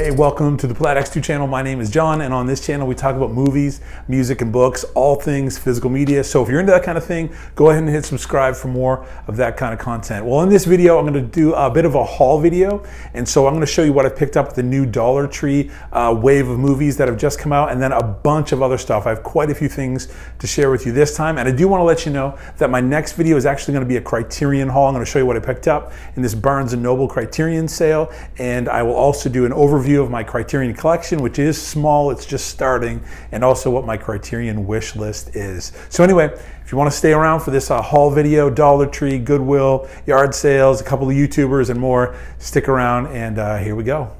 Hey, welcome to the Plaid X2 channel. My name is John, and on this channel we talk about movies, music, and books, all things physical media. So if you're into that kind of thing, go ahead and hit subscribe for more of that kind of content. Well, in this video, I'm going to do a bit of a haul video, and so I'm going to show you what I've picked up at the new Dollar Tree wave of movies that have just come out, and then a bunch of other stuff. I have quite a few things to share with you this time, and I do want to let you know that my next video is actually going to be a Criterion haul. I'm going to show you what I picked up in this Barnes & Noble Criterion sale, and I will also do an overview of my Criterion collection, which is small, it's just starting, and also what my Criterion wish list is. So anyway, if you want to stay around for this haul video, Dollar Tree, Goodwill, yard sales, a couple of YouTubers and more, stick around, and here we go.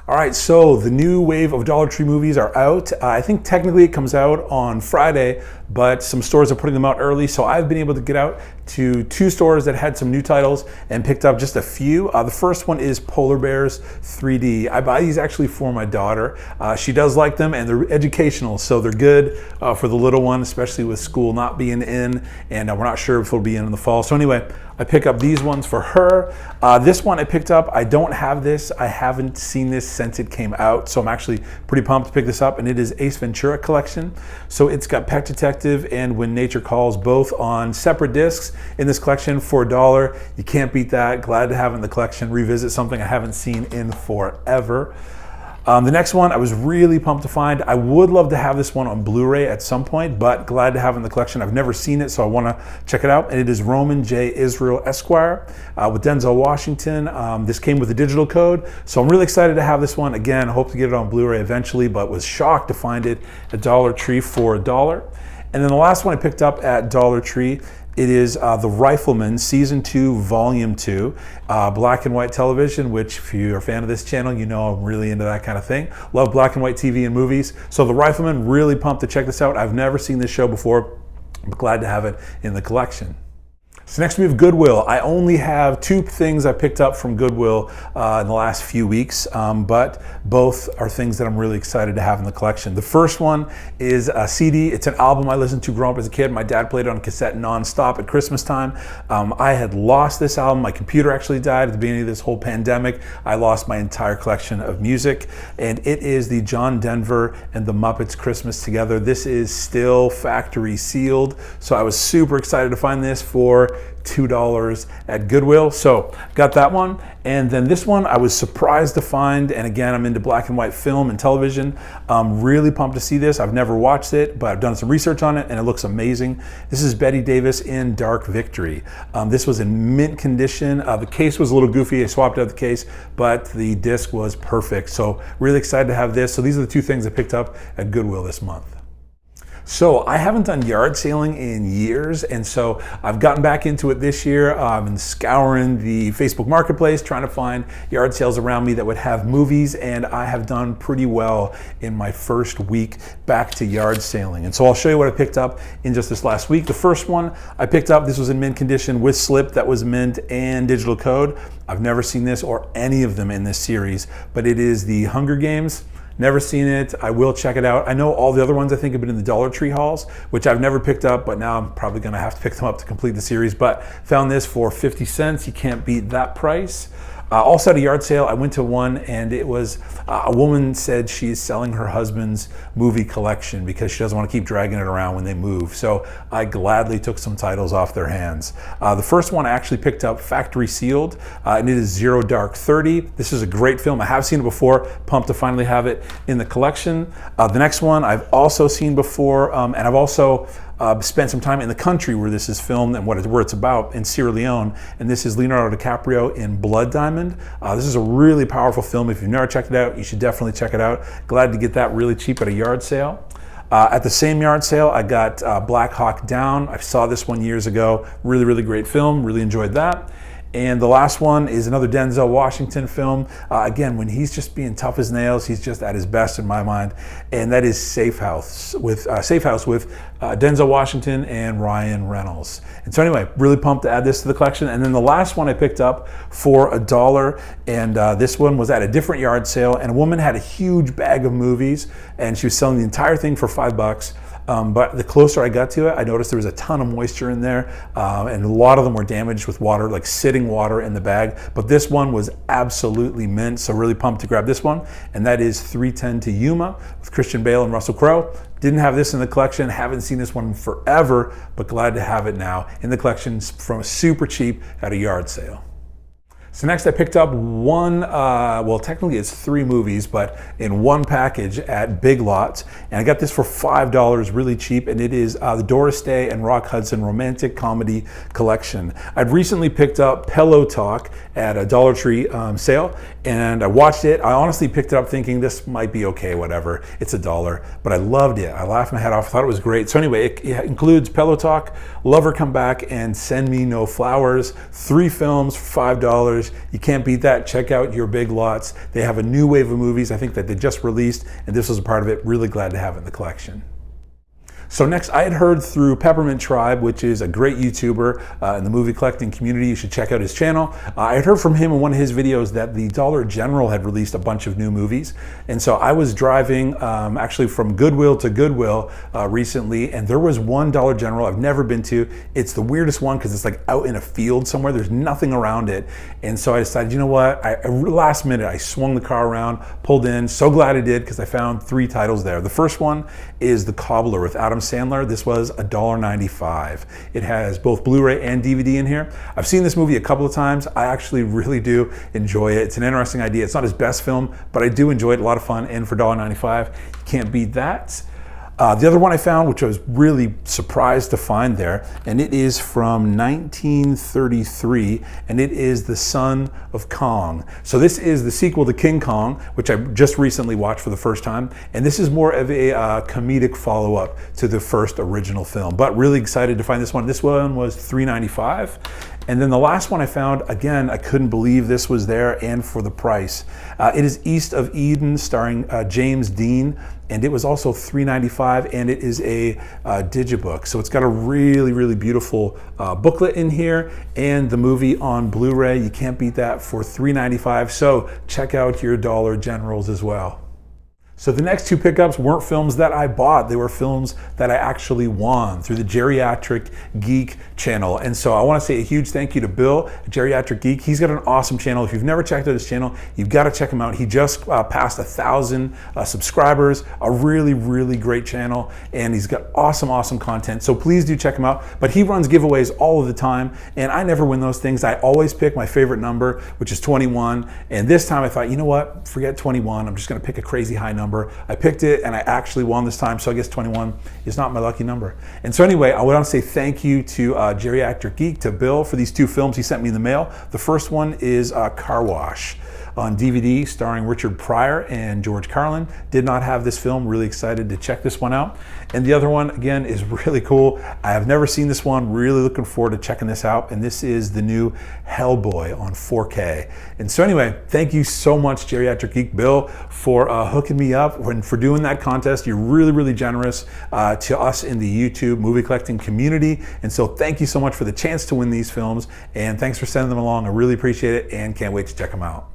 All right, so the new wave of Dollar Tree movies are out. I think technically it comes out on Friday, but some stores are putting them out early, so I've been able to get out to two stores that had some new titles and picked up just a few. The first one is Polar Bears 3D. I buy these actually for my daughter. She does like them, and they're educational, so they're good for the little one, especially with school not being in, and we're not sure if it'll be in the fall. So anyway, I pick up these ones for her. This one I picked up, I don't have this. I haven't seen this since it came out, so I'm actually pretty pumped to pick this up, and it is Ace Ventura Collection. So it's got Pet Detective and When Nature Calls both on separate discs in this collection for $1. You can't beat that. Glad to have in the collection. Revisit something I haven't seen in forever. The next one I was really pumped to find. I would love to have this one on Blu-ray at some point, but glad to have in the collection. I've never seen it, so I want to check it out. And it is Roman J. Israel Esquire with Denzel Washington. This came with a digital code, so I'm really excited to have this one. Again, I hope to get it on Blu-ray eventually, but was shocked to find it at Dollar Tree for $1. And then the last one I picked up at Dollar Tree, it is The Rifleman, Season 2, Volume 2, black and white television, which if you're a fan of this channel, you know I'm really into that kind of thing. Love black and white TV and movies. So The Rifleman, really pumped to check this out. I've never seen this show before, but glad to have it in the collection. So next we have Goodwill. I only have two things I picked up from Goodwill in the last few weeks, but both are things that I'm really excited to have in the collection. The first one is a CD. It's an album I listened to growing up as a kid. My dad played it on cassette nonstop at Christmas time. I had lost this album. My computer actually died at the beginning of this whole pandemic. I lost my entire collection of music, and it is the John Denver and the Muppets Christmas Together. This is still factory sealed, so I was super excited to find this for $2 at Goodwill. So got that one. And then this one I was surprised to find, and again, I'm into black and white film and television. Really pumped to see this. I've never watched it, but I've done some research on it and it looks amazing. This is Bette Davis in Dark Victory. This was in mint condition. The case was a little goofy. I swapped out the case, but the disc was perfect. So really excited to have this. So these are the two things I picked up at Goodwill this month. So I haven't done yard sailing in years, and so I've gotten back into it this year. I've been scouring the Facebook Marketplace, trying to find yard sales around me that would have movies, and I have done pretty well in my first week back to yard sailing. And so I'll show you what I picked up in just this last week. The first one I picked up, this was in mint condition with slip that was mint and digital code. I've never seen this or any of them in this series, but it is the Hunger Games. Never seen it. I will check it out. I know all the other ones I think have been in the Dollar Tree hauls, which I've never picked up, but now I'm probably going to have to pick them up to complete the series. But found this for 50 cents. You can't beat that price. Also at a yard sale, I went to one, and it was a woman said she's selling her husband's movie collection because she doesn't want to keep dragging it around when they move. So I gladly took some titles off their hands. The first one I actually picked up factory sealed, and it is Zero Dark 30. This is a great film. I have seen it before. Pumped to finally have it in the collection. The next one I've also seen before, and I've also spent some time in the country where this is filmed and where it's about, in Sierra Leone, and this is Leonardo DiCaprio in Blood Diamond. This is a really powerful film. If you've never checked it out, you should definitely check it out. Glad to get that really cheap at a yard sale. At the same yard sale, I got Black Hawk Down. I saw this one years ago. Really, really great film. Really enjoyed that. And the last one is another Denzel Washington film. Again, when he's just being tough as nails, he's just at his best in my mind. And that is Safe House with Denzel Washington and Ryan Reynolds. And so anyway, really pumped to add this to the collection. And then the last one I picked up for $1, and this one was at a different yard sale, and a woman had a huge bag of movies, and she was selling the entire thing for $5. but the closer I got to it, I noticed there was a ton of moisture in there, and a lot of them were damaged with water, like sitting water in the bag. But this one was absolutely mint, so really pumped to grab this one, and that is 3:10 to Yuma with Christian Bale and Russell Crowe. Didn't have this in the collection, haven't seen this one forever, but glad to have it now in the collection from super cheap at a yard sale. So next I picked up one, well technically it's 3 movies, but in one package at Big Lots. And I got this for $5, really cheap, and it is the Doris Day and Rock Hudson Romantic Comedy Collection. I'd recently picked up Pillow Talk at a Dollar Tree sale, and I watched it. I honestly picked it up thinking this might be okay, whatever, it's $1, but I loved it. I laughed my head off, I thought it was great. So anyway, it includes Pillow Talk, Love Her Come Back, and Send Me No Flowers. 3 films for $5. You can't beat that. Check out your Big Lots. They have a new wave of movies, I think, that they just released, and this was a part of it. Really glad to have it in the collection. So next, I had heard through Peppermint Tribe, which is a great YouTuber in the movie collecting community. You should check out his channel. I had heard from him in one of his videos that the Dollar General had released a bunch of new movies. And so I was driving actually from Goodwill to Goodwill recently, and there was one Dollar General I've never been to. It's the weirdest one because it's like out in a field somewhere. There's nothing around it. And so I decided, you know what? Last minute, I swung the car around, pulled in. So glad I did because I found 3 titles there. The first one is The Cobbler with Adam Sandler. This was $1.95. It has both Blu-ray and DVD in here. I've seen this movie a couple of times. I actually really do enjoy it. It's an interesting idea. It's not his best film, but I do enjoy it. A lot of fun, and for $1.95, you can't beat that. The other one I found, which I was really surprised to find there, and it is from 1933, and it is The Son of Kong. So this is the sequel to King Kong, which I just recently watched for the first time, and this is more of a comedic follow-up to the first original film, but really excited to find this one. This one was $3.95. And then the last one I found, again, I couldn't believe this was there and for the price. It is East of Eden, starring James Dean, and it was also $3.95, and it is a digibook. So it's got a really, really beautiful booklet in here, and the movie on Blu-ray. You can't beat that for $3.95. So check out your Dollar Generals as well. So the next 2 pickups weren't films that I bought, they were films that I actually won through the Geriatric Geek channel. And so I want to say a huge thank you to Bill at Geriatric Geek. He's got an awesome channel. If you've never checked out his channel, you've got to check him out. He just passed 1,000 subscribers, a really, really great channel, and he's got awesome content. So please do check him out. But he runs giveaways all of the time, and I never win those things. I always pick my favorite number, which is 21. And this time I thought, you know what, forget 21. I'm just going to pick a crazy high number. I picked it and I actually won this time, so I guess 21 is not my lucky number. And so anyway, I want to say thank you to Geriatric Geek, to Bill, for these 2 films he sent me in the mail. The first one is Car Wash on DVD, starring Richard Pryor and George Carlin. Did not have this film, really excited to check this one out. And the other one, again, is really cool. I have never seen this one, really looking forward to checking this out. And this is the new Hellboy on 4K. And so anyway, thank you so much, Geriatric Geek, Bill, for hooking me up and for doing that contest. You're really, really generous to us in the YouTube movie collecting community. And so thank you so much for the chance to win these films. And thanks for sending them along. I really appreciate it and can't wait to check them out.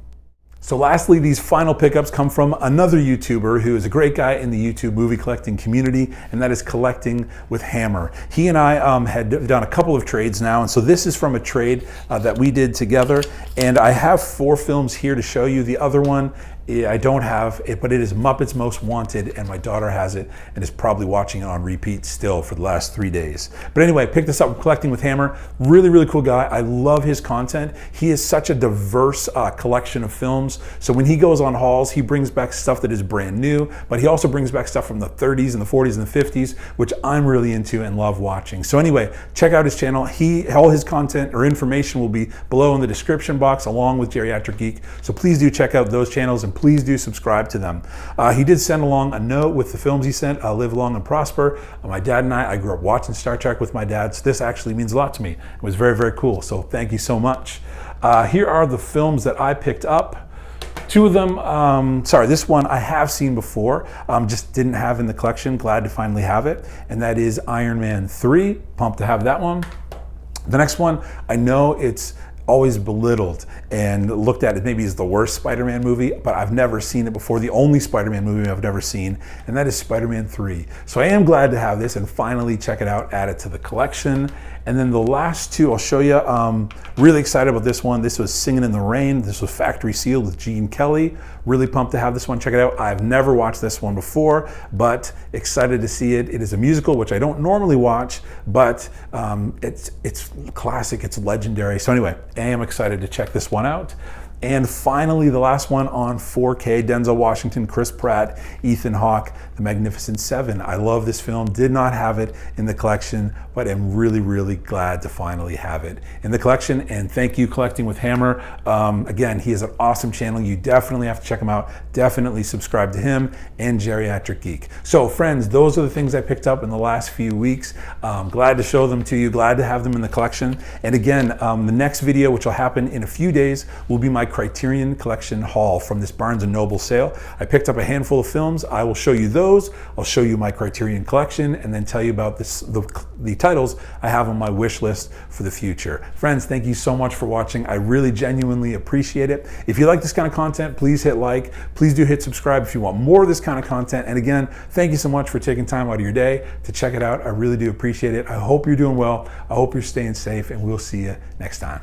So lastly, these final pickups come from another YouTuber who is a great guy in the YouTube movie collecting community, and that is Collecting with Hammer. He and I had done a couple of trades now, and so this is from a trade that we did together, and I have 4 films here to show you. The other one I don't have it, but it is Muppets Most Wanted, and my daughter has it and is probably watching it on repeat still for the last 3 days. But anyway, pick this up from Collecting with Hammer. Really, really cool guy. I love his content. He is such a diverse collection of films. So when he goes on hauls, he brings back stuff that is brand new, but he also brings back stuff from the 30s and the 40s and the 50s, which I'm really into and love watching. So anyway, check out his channel. All his content or information will be below in the description box, along with Geriatric Geek. So please do check out those channels, and please do subscribe to them. He did send along a note with the films he sent, Live Long and Prosper. My dad and I grew up watching Star Trek with my dad, so this actually means a lot to me. It was very, very cool, so thank you so much. Here are the films that I picked up. 2 of them, this one I have seen before, just didn't have in the collection. Glad to finally have it, and that is Iron Man 3. Pumped to have that one. The next one, I know it's always belittled and looked at it maybe as the worst Spider-Man movie, but I've never seen it before. The only Spider-Man movie I've never seen, and that is Spider-Man 3. So I am glad to have this and finally check it out, add it to the collection. And then the last two I'll show you. Really excited about this one. This was Singing in the Rain. This was factory sealed with Gene Kelly. Really pumped to have this one. Check it out. I've never watched this one before, but excited to see it. It is a musical, which I don't normally watch, but it's classic. It's legendary. So anyway, I am excited to check this one out. And finally, the last one on 4K, Denzel Washington, Chris Pratt, Ethan Hawke, The Magnificent Seven. I love this film, did not have it in the collection, but am really, really glad to finally have it in the collection. And thank you, Collecting with Hammer. Again, he has an awesome channel. You definitely have to check him out. Definitely subscribe to him and Geriatric Geek. So friends, those are the things I picked up in the last few weeks. Glad to show them to you, glad to have them in the collection. And again, the next video, which will happen in a few days, will be my Criterion Collection haul from this Barnes & Noble sale. I picked up a handful of films. I will show you those. I'll show you my Criterion Collection and then tell you about the titles I have on my wish list for the future. Friends, thank you so much for watching. I really genuinely appreciate it. If you like this kind of content, please hit like. Please do hit subscribe if you want more of this kind of content. And again, thank you so much for taking time out of your day to check it out. I really do appreciate it. I hope you're doing well. I hope you're staying safe, and we'll see you next time.